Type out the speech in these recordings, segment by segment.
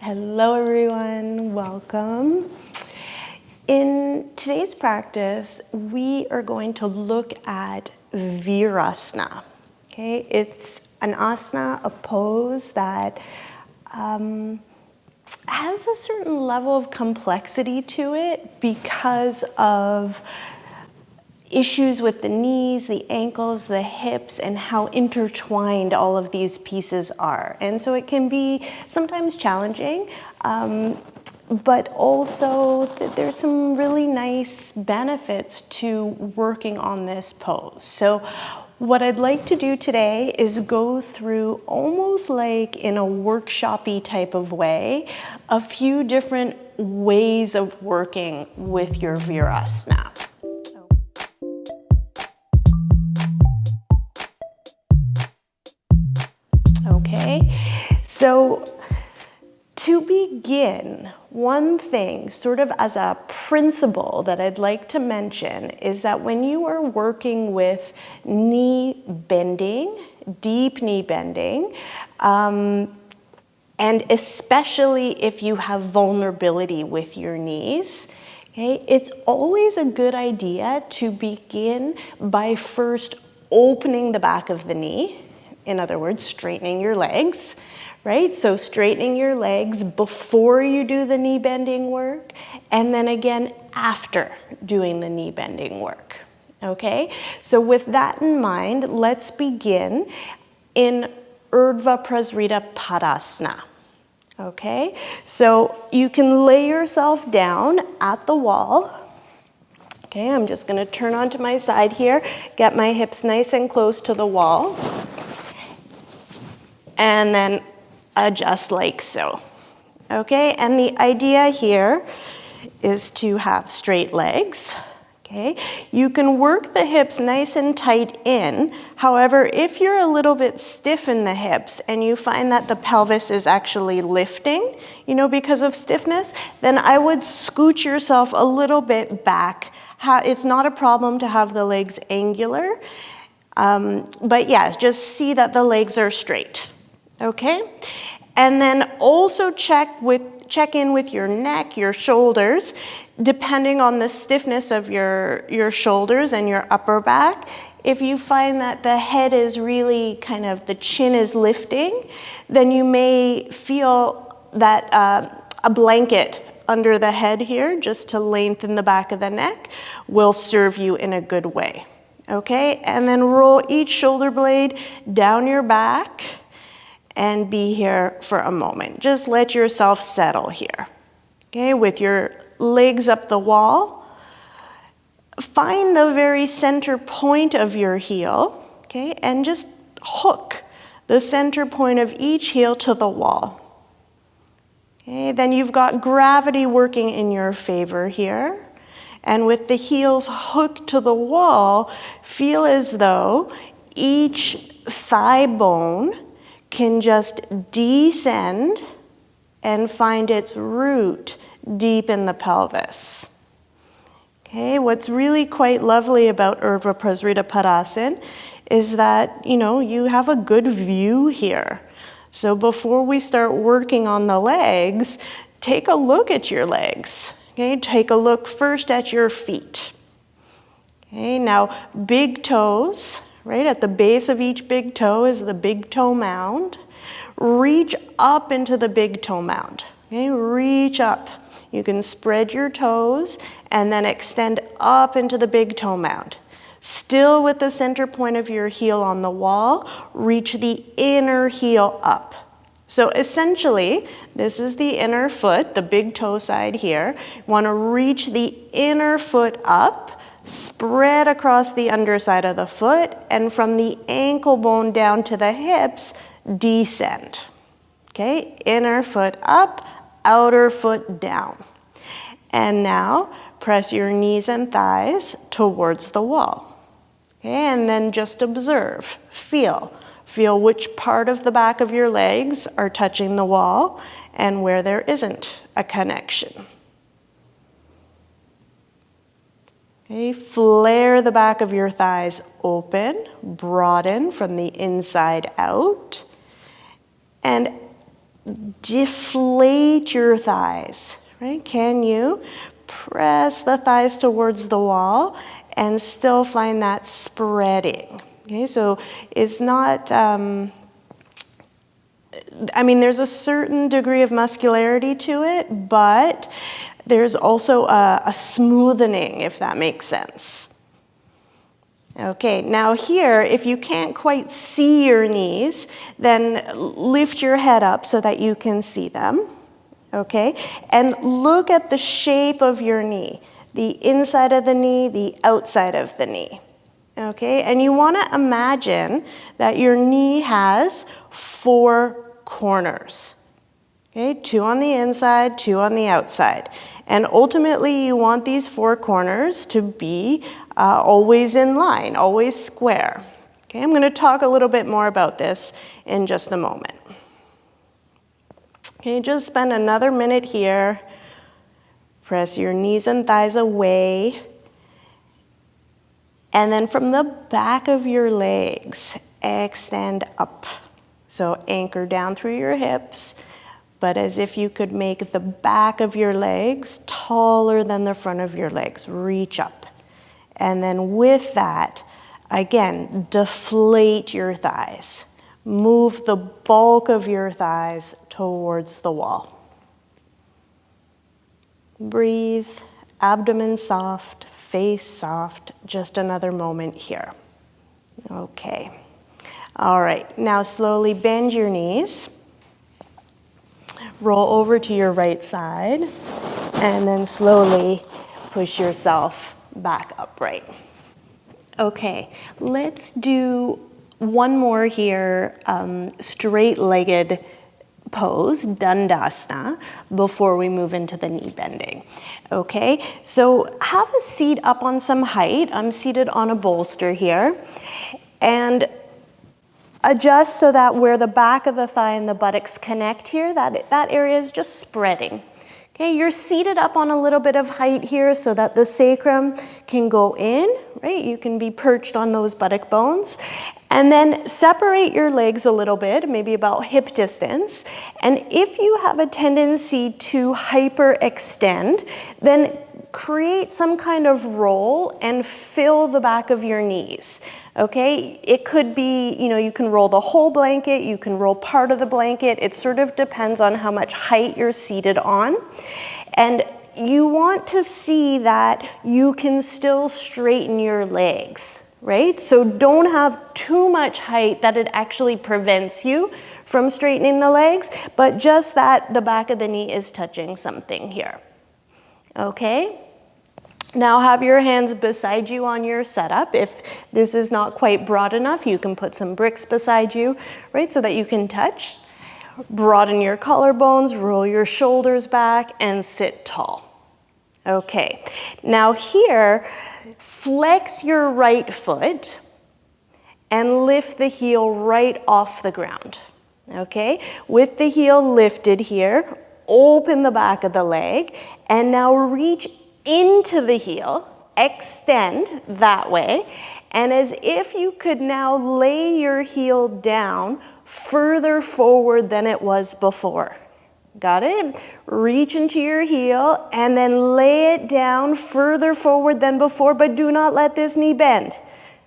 Hello everyone, welcome. In today's practice, we are going to look at Virasana. Okay, it's an asana, a pose that has a certain level of complexity to it because of issues with the knees, the ankles, the hips, and how intertwined all of these pieces are. And so it can be sometimes challenging, but also there's some really nice benefits to working on this pose. So what I'd like to do today is go through, almost like in a workshop-y type of way, a few different ways of working with your Virasana. Okay, so to begin, one thing, sort of as a principle that I'd like to mention is that when you are working with knee bending, deep knee bending, and especially if you have vulnerability with your knees, okay, it's always a good idea to begin by first opening the back of the knee. In other words, straightening your legs, right? So straightening your legs before you do the knee bending work, and then again after doing the knee bending work, okay? So with that in mind, let's begin in Urdhva Prasrita Padasana, okay? So you can lay yourself down at the wall. Okay, I'm just gonna turn onto my side here, get my hips nice and close to the wall, and then adjust like so. Okay, and the idea here is to have straight legs. Okay, you can work the hips nice and tight in. However, if you're a little bit stiff in the hips and you find that the pelvis is actually lifting, because of stiffness, then I would scoot yourself a little bit back. It's not a problem to have the legs angular, but yeah, just see that the legs are straight. Okay, and then also check in with your neck, your shoulders, depending on the stiffness of your shoulders and your upper back. If you find that the head is really the chin is lifting, then you may feel that a blanket under the head here, just to lengthen the back of the neck, will serve you in a good way. Okay, and then roll each shoulder blade down your back and be here for a moment. Just let yourself settle here. Okay, with your legs up the wall, find the very center point of your heel, okay, and just hook the center point of each heel to the wall. Okay, then you've got gravity working in your favor here. And with the heels hooked to the wall, feel as though each thigh bone can just descend and find its root deep in the pelvis. Okay, what's really quite lovely about Urdhva Prasrita Padasana is that, you have a good view here. So before we start working on the legs, take a look at your legs. Okay, take a look first at your feet. Okay, now big toes. Right at the base of each big toe is the big toe mound. Reach up into the big toe mound. Okay, reach up. You can spread your toes and then extend up into the big toe mound. Still with the center point of your heel on the wall, reach the inner heel up. So essentially, this is the inner foot, the big toe side here. You want to reach the inner foot up, spread across the underside of the foot, and from the ankle bone down to the hips, descend. Okay, inner foot up, outer foot down. And now press your knees and thighs towards the wall. Okay, and then just observe, feel which part of the back of your legs are touching the wall and where there isn't a connection. Okay, flare the back of your thighs open, broaden from the inside out, and deflate your thighs, right? Can you press the thighs towards the wall and still find that spreading? Okay, so it's not, I mean, there's a certain degree of muscularity to it, but there's also a smoothening, if that makes sense. Okay, now here, if you can't quite see your knees, then lift your head up so that you can see them. Okay, and look at the shape of your knee, the inside of the knee, the outside of the knee. Okay, and you want to imagine that your knee has 4 corners. Okay, 2 on the inside, 2 on the outside. And ultimately, you want these 4 corners to be always in line, always square. Okay, I'm going to talk a little bit more about this in just a moment. Okay, just spend another minute here. Press your knees and thighs away. And then from the back of your legs, extend up. So anchor down through your hips, but as if you could make the back of your legs taller than the front of your legs. Reach up. And then with that, again, deflate your thighs. Move the bulk of your thighs towards the wall. Breathe, abdomen soft, face soft. Just another moment here. Okay. All right, now slowly bend your knees. Roll over to your right side, and then slowly push yourself back upright. Okay, let's do one more here, straight-legged pose, Dandasana, before we move into the knee bending. Okay, so have a seat up on some height. I'm seated on a bolster here, and adjust so that where the back of the thigh and the buttocks connect here, that area is just spreading. Okay, you're seated up on a little bit of height here so that the sacrum can go in, right? You can be perched on those buttock bones. And then separate your legs a little bit, maybe about hip distance. And if you have a tendency to hyperextend, then create some kind of roll and fill the back of your knees. Okay, it could be, you can roll the whole blanket, you can roll part of the blanket. It sort of depends on how much height you're seated on. And you want to see that you can still straighten your legs, right? So don't have too much height that it actually prevents you from straightening the legs, but just that the back of the knee is touching something here. Okay? Now have your hands beside you on your setup. If this is not quite broad enough, you can put some bricks beside you, right, so that you can touch. Broaden your collarbones, roll your shoulders back, and sit tall. Okay, now here, flex your right foot and lift the heel right off the ground. Okay, with the heel lifted here, open the back of the leg, and now reach into the heel, extend that way, and as if you could now lay your heel down further forward than it was before. Got it? Reach into your heel and then lay it down further forward than before, but do not let this knee bend,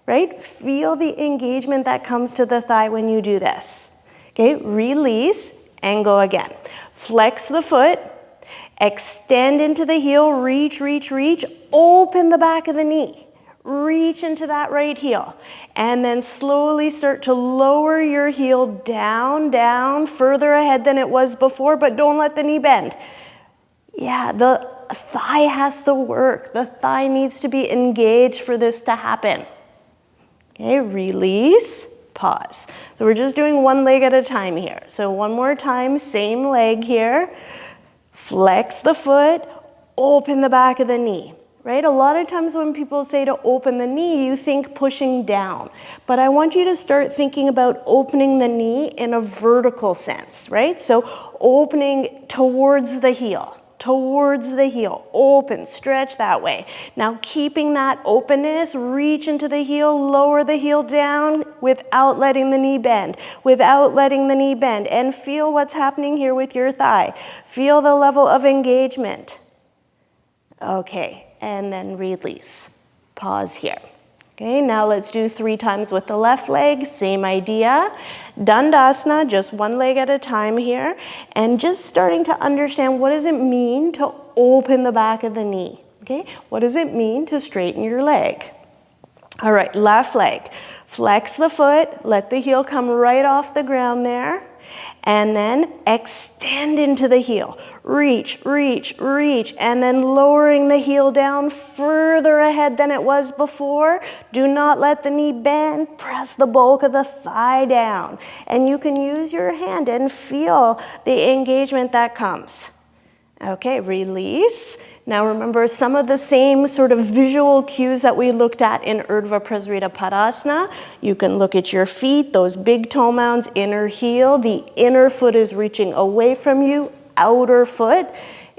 right? Feel the engagement that comes to the thigh when you do this. Okay, release and go again. Flex the foot. Extend into the heel, reach, reach, reach, open the back of the knee, reach into that right heel, and then slowly start to lower your heel down, down, further ahead than it was before, but don't let the knee bend. Yeah, the thigh has to work. The thigh needs to be engaged for this to happen. Okay, release, pause. So we're just doing one leg at a time here. So one more time, same leg here. Flex the foot, open the back of the knee, right? A lot of times when people say to open the knee, you think pushing down. But I want you to start thinking about opening the knee in a vertical sense, right? So opening towards the heel, towards the heel. Open, stretch that way. Now keeping that openness, reach into the heel, lower the heel down without letting the knee bend, without letting the knee bend. And feel what's happening here with your thigh. Feel the level of engagement. Okay, and then release. Pause here. Okay, now let's do 3 times with the left leg, same idea. Dandasana, just one leg at a time here, and just starting to understand what does it mean to open the back of the knee, okay? What does it mean to straighten your leg? All right, left leg. Flex the foot, let the heel come right off the ground there, and then extend into the heel. Reach, reach, reach, and then lowering the heel down further ahead than it was before. Do not let the knee bend. Press the bulk of the thigh down. And you can use your hand and feel the engagement that comes. Okay, release. Now remember some of the same sort of visual cues that we looked at in Urdhva Prasrita Padasana. You can look at your feet, those big toe mounds, inner heel. The inner foot is reaching away from you. Outer foot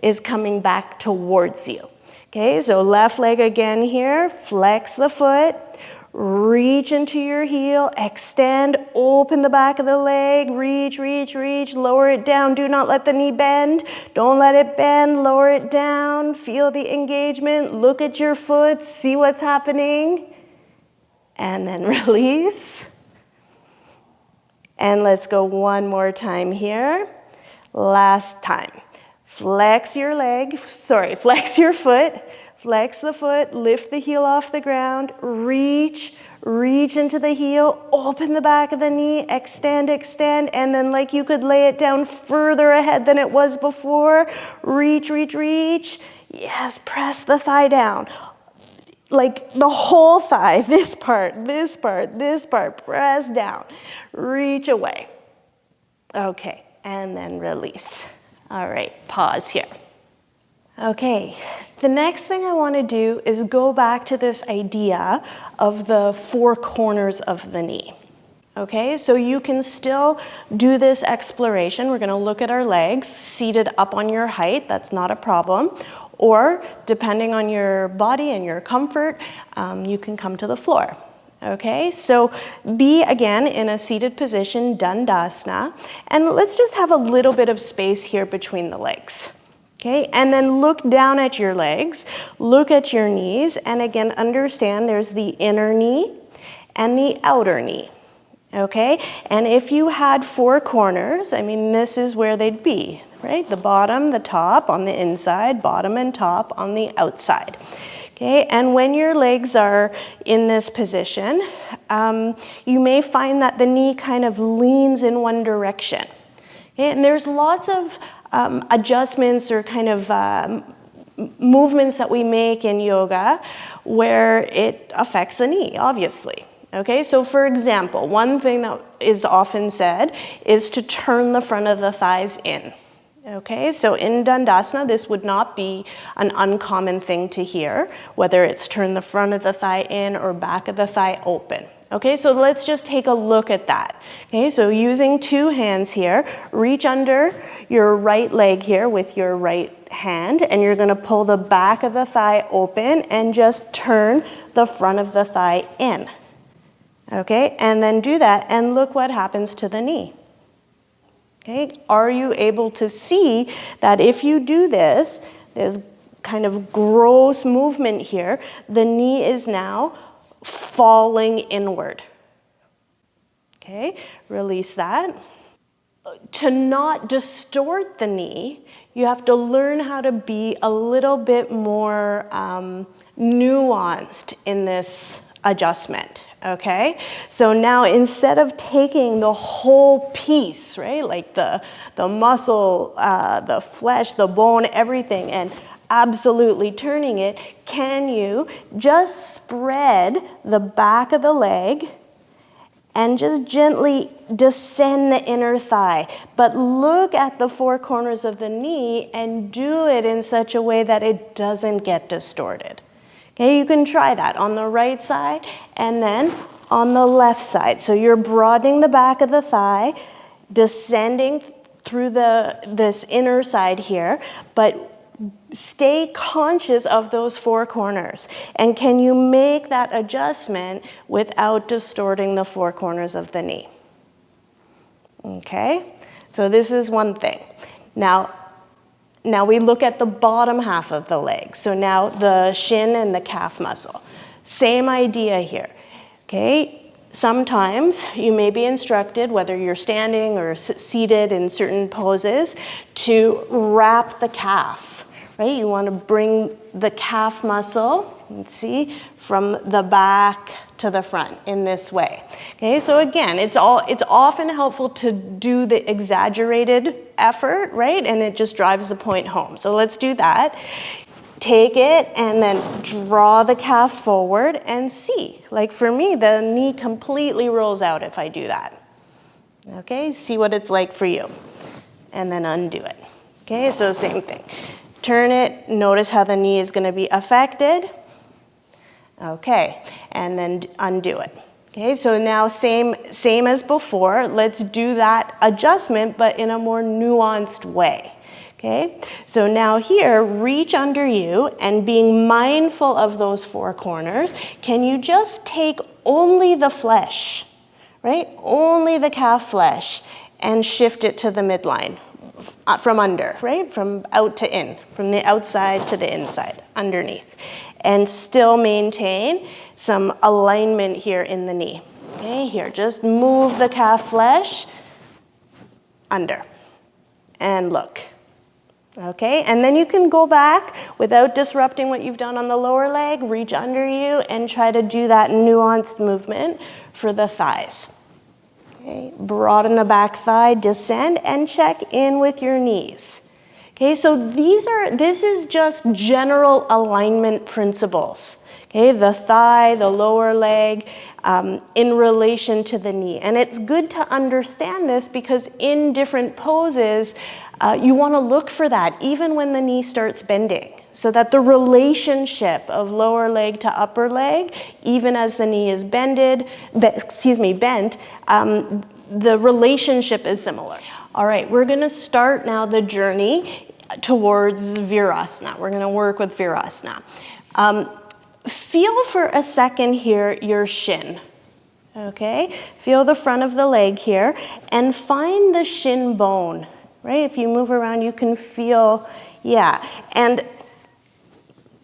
is coming back towards you. Okay, so left leg again here. Flex the foot. Reach into your heel. Extend. Open the back of the leg. Reach, reach, reach. Lower it down. Do not let the knee bend. Don't let it bend. Lower it down. Feel the engagement. Look at your foot. See what's happening. And then release. And let's go one more time here. Last time. Flex your foot, flex the foot, lift the heel off the ground, reach into the heel, open the back of the knee, extend, and then like you could lay it down further ahead than it was before. Reach, reach, reach. Yes, press the thigh down. Like the whole thigh, this part, press down. Reach away. Okay. And then release. All right, pause here. Okay, the next thing I want to do is go back to this idea of the 4 corners of the knee. Okay, so you can still do this exploration. We're going to look at our legs seated up on your height. That's not a problem. Or depending on your body and your comfort, you can come to the floor. Okay, so be again in a seated position, Dandasana, and let's just have a little bit of space here between the legs. Okay, and then look down at your legs, look at your knees, and again understand there's the inner knee and the outer knee. Okay, and if you had 4 corners, I mean, this is where they'd be, right? The bottom, the top on the inside, bottom and top on the outside. Okay, and when your legs are in this position, you may find that the knee kind of leans in one direction. Okay, and there's lots of adjustments or kind of movements that we make in yoga where it affects the knee, obviously. Okay, so for example, one thing that is often said is to turn the front of the thighs in. Okay, so in Dandasana, this would not be an uncommon thing to hear, whether it's turn the front of the thigh in or back of the thigh open. Okay, so let's just take a look at that. Okay, so using 2 hands here, reach under your right leg here with your right hand, and you're going to pull the back of the thigh open and just turn the front of the thigh in. Okay, and then do that, and look what happens to the knee. Okay, are you able to see that if you do this, there's kind of gross movement here, the knee is now falling inward. Okay, release that. To not distort the knee, you have to learn how to be a little bit more nuanced in this adjustment. Okay, so now instead of taking the whole piece, right, like the muscle, the flesh, the bone, everything, and absolutely turning it, can you just spread the back of the leg and just gently descend the inner thigh, but look at the 4 corners of the knee and do it in such a way that it doesn't get distorted. Okay, you can try that on the right side and then on the left side. So you're broadening the back of the thigh, descending through this inner side here, but stay conscious of those four corners. And can you make that adjustment without distorting the four corners of the knee? Okay, so this is one thing. Now we look at the bottom half of the leg. So now the shin and the calf muscle. Same idea here, okay? Sometimes you may be instructed, whether you're standing or seated in certain poses, to wrap the calf, right? You want to bring the calf muscle, let's see, from the back to the front in this way. Okay, so again, it's often helpful to do the exaggerated effort, right? And it just drives the point home. So let's do that. Take it and then draw the calf forward and see. Like for me, the knee completely rolls out if I do that. Okay, see what it's like for you. And then undo it. Okay, so same thing. Turn it, notice how the knee is going to be affected. Okay, and then undo it. Okay, so now same as before. Let's do that adjustment, but in a more nuanced way. Okay, so now here, reach under you and being mindful of those four corners, can you just take only the flesh, right? Only the calf flesh and shift it to the midline from under, right? From out to in, from the outside to the inside, underneath. And still maintain some alignment here in the knee. Okay, here, just move the calf flesh under and look. Okay, and then you can go back without disrupting what you've done on the lower leg, reach under you and try to do that nuanced movement for the thighs. Okay, broaden the back thigh, descend and check in with your knees. Okay, so this is just general alignment principles. Okay, the thigh, the lower leg, in relation to the knee. And it's good to understand this because in different poses, you want to look for that even when the knee starts bending, so that the relationship of lower leg to upper leg, even as the knee is bent, the relationship is similar. All right, we're going to start now the journey towards Virasana. We're going to work with Virasana. Feel for a second here your shin. Okay, feel the front of the leg here and find the shin bone. Right, if you move around, you can feel, and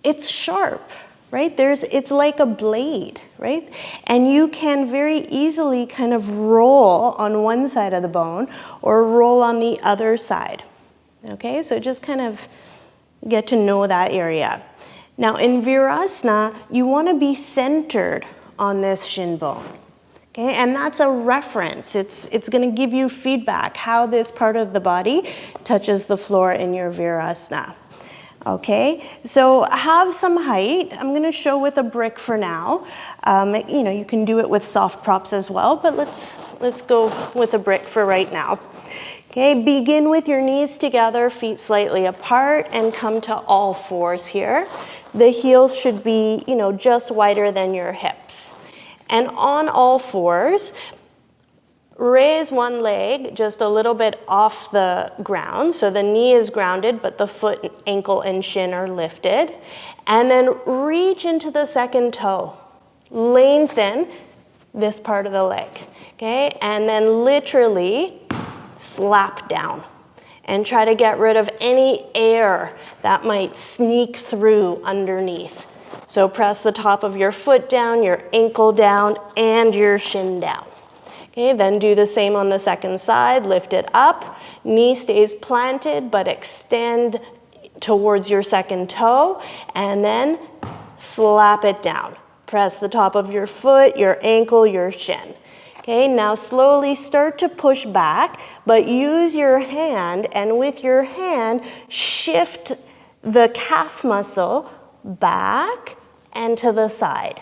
it's sharp, right? It's like a blade, right? And you can very easily kind of roll on one side of the bone or roll on the other side. Okay, so just kind of get to know that area. Now in Virasana, you want to be centered on this shin bone. Okay, and that's a reference. It's going to give you feedback how this part of the body touches the floor in your Virasana. Okay, so have some height. I'm going to show with a brick for now. You can do it with soft props as well, but let's go with a brick for right now. Okay, begin with your knees together, feet slightly apart, and come to all fours here. The heels should be, just wider than your hips. And on all fours, raise one leg just a little bit off the ground. So the knee is grounded, but the foot, ankle, and shin are lifted. And then reach into the second toe. Lengthen this part of the leg. Okay? And then literally slap down. And try to get rid of any air that might sneak through underneath. So press the top of your foot down, your ankle down, and your shin down. Okay, then do the same on the second side. Lift it up. Knee stays planted, but extend towards your second toe. And then slap it down. Press the top of your foot, your ankle, your shin. Okay, now slowly start to push back, but use your hand, and with your hand, shift the calf muscle back and to the side.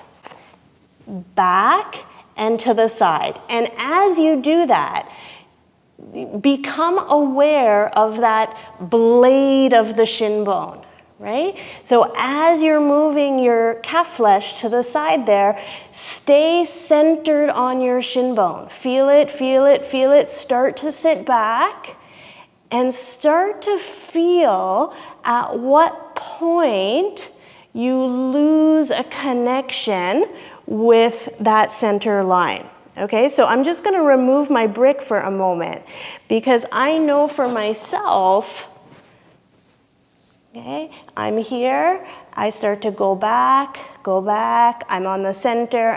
Back and to the side. And as you do that, become aware of that blade of the shin bone, right? So as you're moving your calf flesh to the side there, stay centered on your shin bone. Feel it, feel it, feel it. Start to sit back and start to feel at what point you lose a connection with that center line. Okay, so I'm just going to remove my brick for a moment because I know for myself, okay, I'm here, I start to go back, I'm on the center,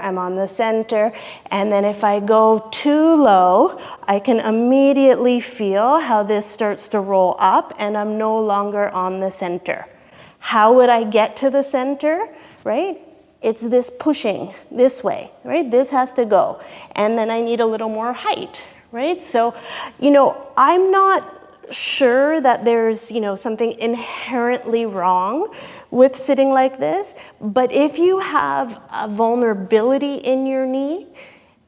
and then if I go too low, I can immediately feel how this starts to roll up and I'm no longer on the center. How would I get to the center, right? It's this pushing this way, right? This has to go. And then I need a little more height, right? So, I'm not sure that there's, something inherently wrong with sitting like this, but if you have a vulnerability in your knee,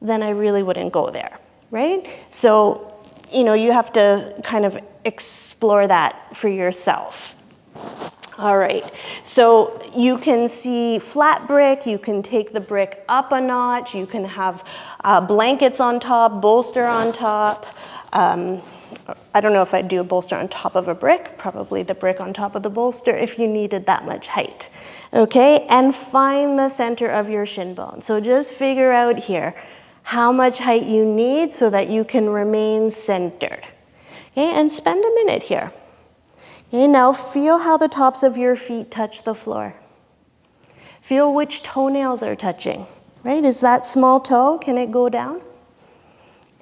then I really wouldn't go there, right? So, you have to kind of explore that for yourself. All right, so you can see flat brick, you can take the brick up a notch, you can have blankets on top, bolster on top. I don't know if I'd do a bolster on top of a brick, probably the brick on top of the bolster if you needed that much height. Okay, and find the center of your shin bone. So just figure out here how much height you need so that you can remain centered. Okay, and spend a minute here. Okay, now feel how the tops of your feet touch the floor. Feel which toenails are touching, right? Is that small toe, can it go down?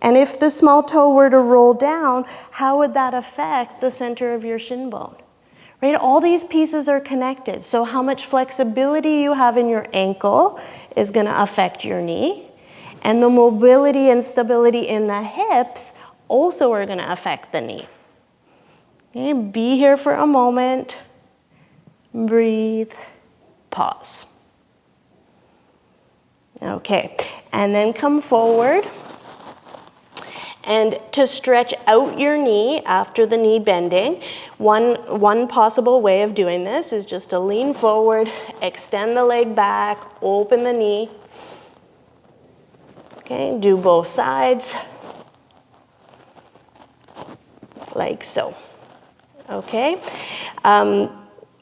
And if the small toe were to roll down, how would that affect the center of your shin bone? Right? All these pieces are connected. So how much flexibility you have in your ankle is going to affect your knee. And the mobility and stability in the hips also are going to affect the knee. Okay, be here for a moment. Breathe. Pause. Okay, and then come forward. And to stretch out your knee after the knee bending, one possible way of doing this is just to lean forward, extend the leg back, open the knee. Okay, do both sides, like so. Okay,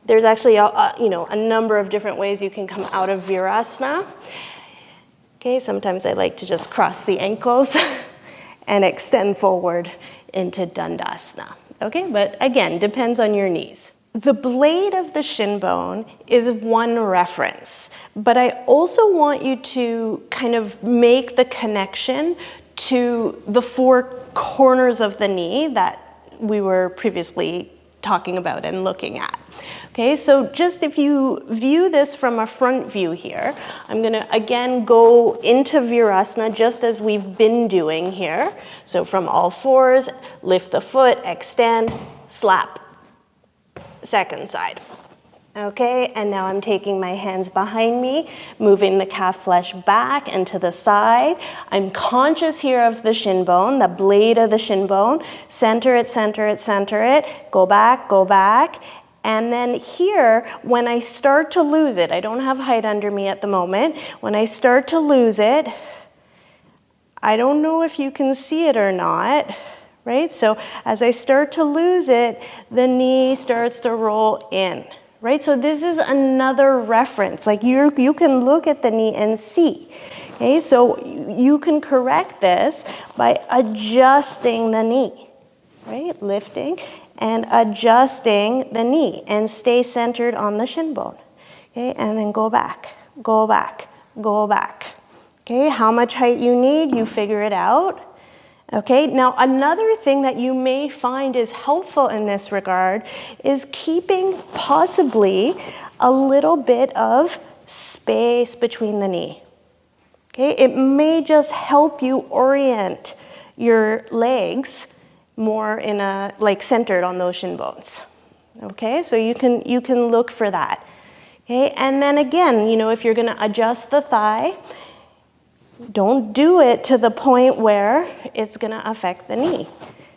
there's actually a number of different ways you can come out of Virasana. Okay, sometimes I like to just cross the ankles and extend forward into Dandasana. Okay, but again, depends on your knees. The blade of the shin bone is one reference, but I also want you to kind of make the connection to the four corners of the knee that we were previously talking about and looking at. Okay, so just if you view this from a front view here, I'm gonna again go into Virasana just as we've been doing here. So from all fours, lift the foot, extend, slap, second side. Okay, and now I'm taking my hands behind me, moving the calf flesh back and to the side. I'm conscious here of the shin bone, the blade of the shin bone. Center it, center it, center it. Go back, go back. And then here, when I start to lose it, I don't have height under me at the moment. When I start to lose it, I don't know if you can see it or not, right? So as I start to lose it, the knee starts to roll in. Right, so this is another reference. Like you can look at the knee and see. Okay, so you can correct this by adjusting the knee, right? Lifting and adjusting the knee and stay centered on the shin bone. Okay, and then go back, go back, go back. Okay, how much height you need, you figure it out. Okay, now another thing that you may find is helpful in this regard is keeping possibly a little bit of space between the knee. Okay, it may just help you orient your legs more in a, like centered on those shin bones. Okay, so you can look for that. Okay, and then again, if you're gonna adjust the thigh, don't do it to the point where it's going to affect the knee,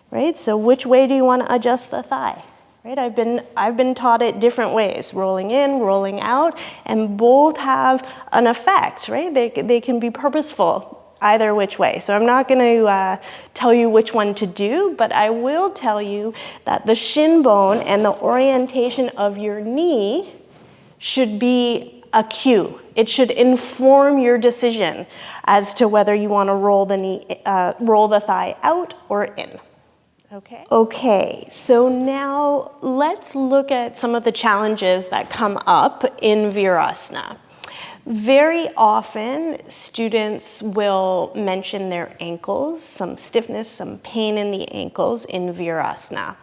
right? So which way do you want to adjust the thigh, right? I've been taught it different ways, rolling in, rolling out, and both have an effect, right? They can be purposeful either which way. So I'm not going to tell you which one to do, but I will tell you that the shin bone and the orientation of your knee should be a cue. It should inform your decision as to whether you want to roll the thigh out or in. Okay. Okay, so now let's look at some of the challenges that come up in Virasana. Very often, students will mention their ankles, some stiffness, some pain in the ankles in Virasana.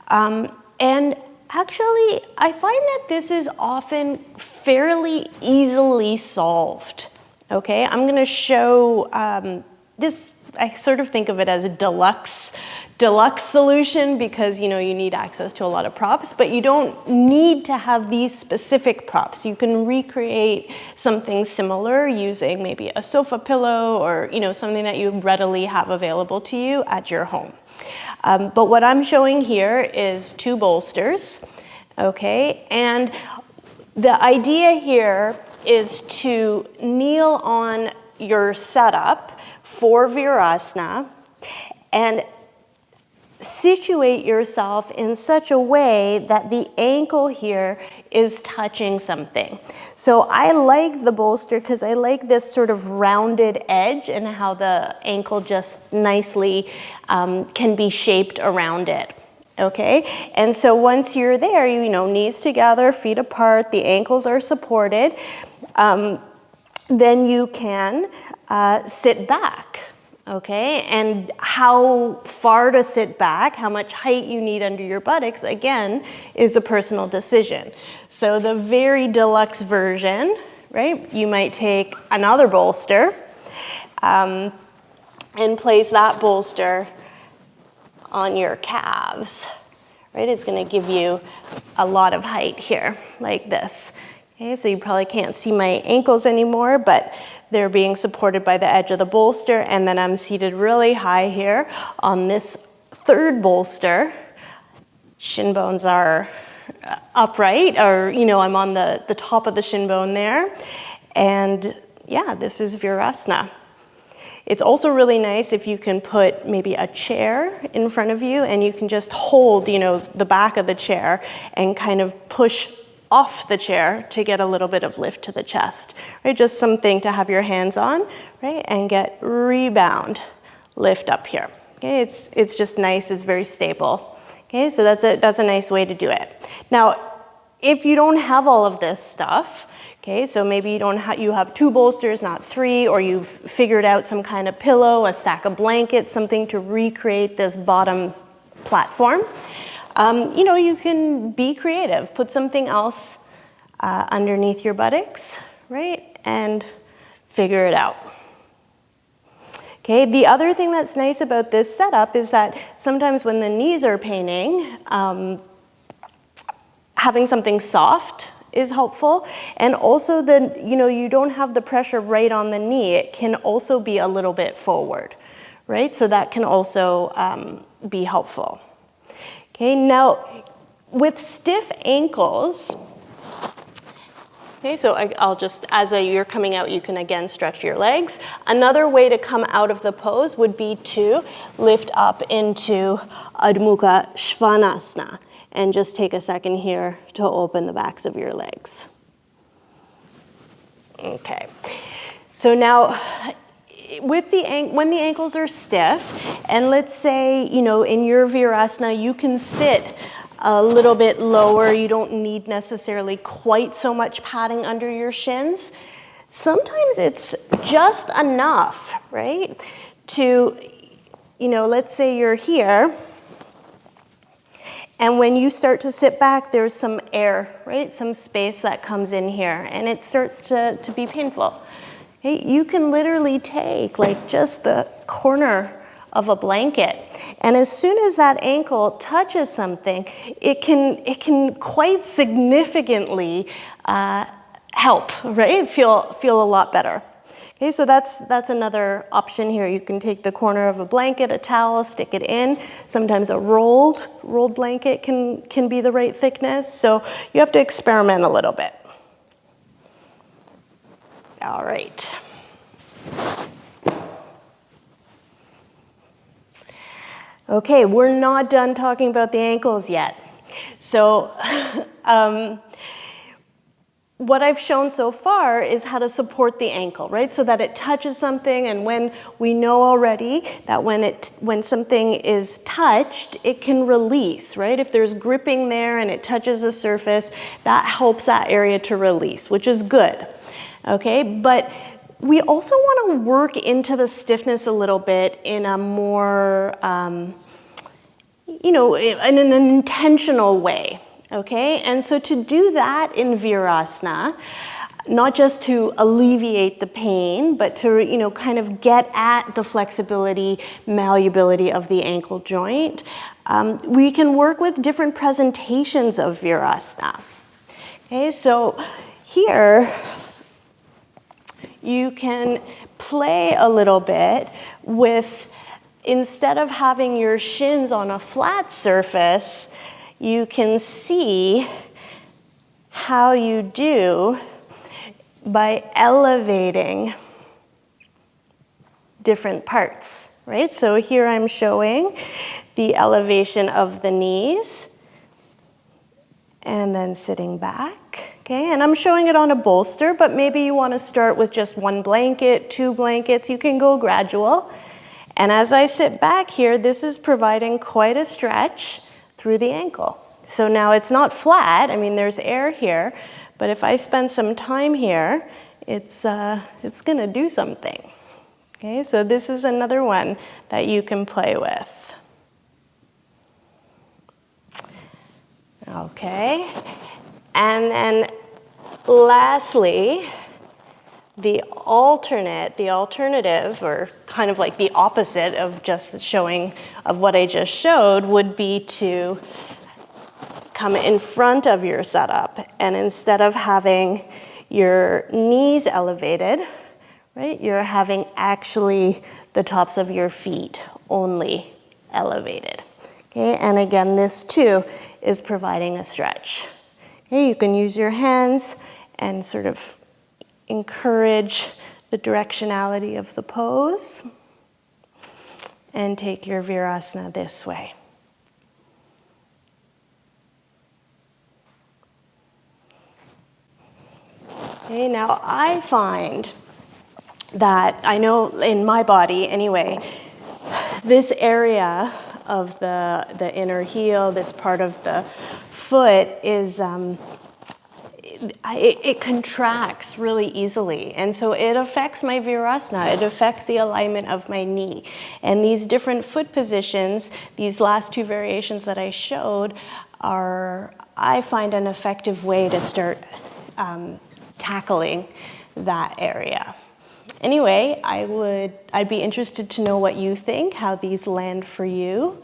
And actually, I find that this is often fairly easily solved. Okay, I'm going to show this. I sort of think of it as a deluxe solution because you need access to a lot of props, but you don't need to have these specific props. You can recreate something similar using maybe a sofa pillow or something that you readily have available to you at your home. But what I'm showing here is 2 bolsters, okay? And the idea here is to kneel on your setup for Virasana and situate yourself in such a way that the ankle here is touching something. So I like the bolster because I like this sort of rounded edge and how the ankle just nicely can be shaped around it. Okay, and so once you're there, knees together, feet apart, the ankles are supported, then you can sit back. Okay, and how far to sit back, how much height you need under your buttocks, again, is a personal decision. So the very deluxe version, right, you might take another bolster and place that bolster on your calves, right? It's going to give you a lot of height here, like this. Okay, so you probably can't see my ankles anymore, but they're being supported by the edge of the bolster, and then I'm seated really high here on this 3rd bolster. Shin bones are upright, or I'm on the top of the shin bone there. And yeah, this is Virasana. It's also really nice if you can put maybe a chair in front of you and you can just hold, the back of the chair and kind of push off the chair to get a little bit of lift to the chest, right? Just something to have your hands on, right? And get rebound lift up here. Okay, it's just nice. It's very stable. Okay, so that's a nice way to do it. Now, if you don't have all of this stuff, okay, so maybe you have 2 bolsters, not 3, or you've figured out some kind of pillow, a stack of blankets, something to recreate this bottom platform. You can be creative. Put something else underneath your buttocks, right? And figure it out. Okay, the other thing that's nice about this setup is that sometimes when the knees are paining, having something soft is helpful. And also you don't have the pressure right on the knee. It can also be a little bit forward, right? So that can also be helpful. Okay, now with stiff ankles, okay, so I'll just, you're coming out, you can again stretch your legs. Another way to come out of the pose would be to lift up into Urdhva Svanasana and just take a second here to open the backs of your legs. Okay, so now when the ankles are stiff, and let's say, in your Virasana, you can sit a little bit lower. You don't need necessarily quite so much padding under your shins. Sometimes it's just enough, right? To, let's say you're here, and when you start to sit back, there's some air, right? Some space that comes in here, and it starts to be painful. Hey, you can literally take just the corner of a blanket, and as soon as that ankle touches something, it can quite significantly help, right? Feel a lot better. Okay, so that's another option here. You can take the corner of a blanket, a towel, stick it in. Sometimes a rolled blanket can be the right thickness. So you have to experiment a little bit. All right. Okay, we're not done talking about the ankles yet. So what I've shown so far is how to support the ankle, right? So that it touches something, and when we know already that when something is touched, it can release, right? If there's gripping there and it touches the surface, that helps that area to release, which is good, okay? But we also want to work into the stiffness a little bit in a more, in an intentional way. Okay, and so to do that in Virasana, not just to alleviate the pain, but to, kind of get at the flexibility, malleability of the ankle joint, we can work with different presentations of Virasana. Okay, so here you can play a little bit with, instead of having your shins on a flat surface, you can see how you do by elevating different parts, right? So here I'm showing the elevation of the knees and then sitting back, okay? And I'm showing it on a bolster, but maybe you want to start with just 1 blanket, 2 blankets. You can go gradual. And as I sit back here, this is providing quite a stretch through the ankle. So now it's not flat, there's air here, but if I spend some time here, it's gonna do something. Okay, so this is another one that you can play with. Okay, and then lastly, the alternative, or kind of like the opposite of just showing of what I just showed, would be to come in front of your setup, and instead of having your knees elevated, right, you're having actually the tops of your feet only elevated. Okay, and again, this too is providing a stretch. Okay, you can use your hands and sort of encourage the directionality of the pose and take your Virasana this way. Okay, now I find that, I know in my body anyway, this area of the inner heel, this part of the foot is, it contracts really easily, and so it affects my Virasana, it affects the alignment of my knee. And these different foot positions, these last 2 variations that I showed, are, I find, an effective way to start tackling that area. Anyway, I'd be interested to know what you think, how these land for you.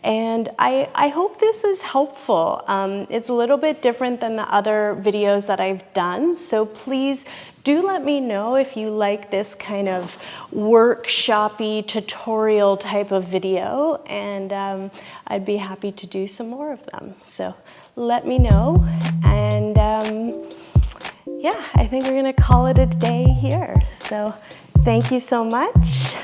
And I hope this is helpful. It's a little bit different than the other videos that I've done, so please do let me know if you like this kind of workshop-y, tutorial type of video, and I'd be happy to do some more of them. So let me know, and yeah, I think we're gonna call it a day here. So thank you so much.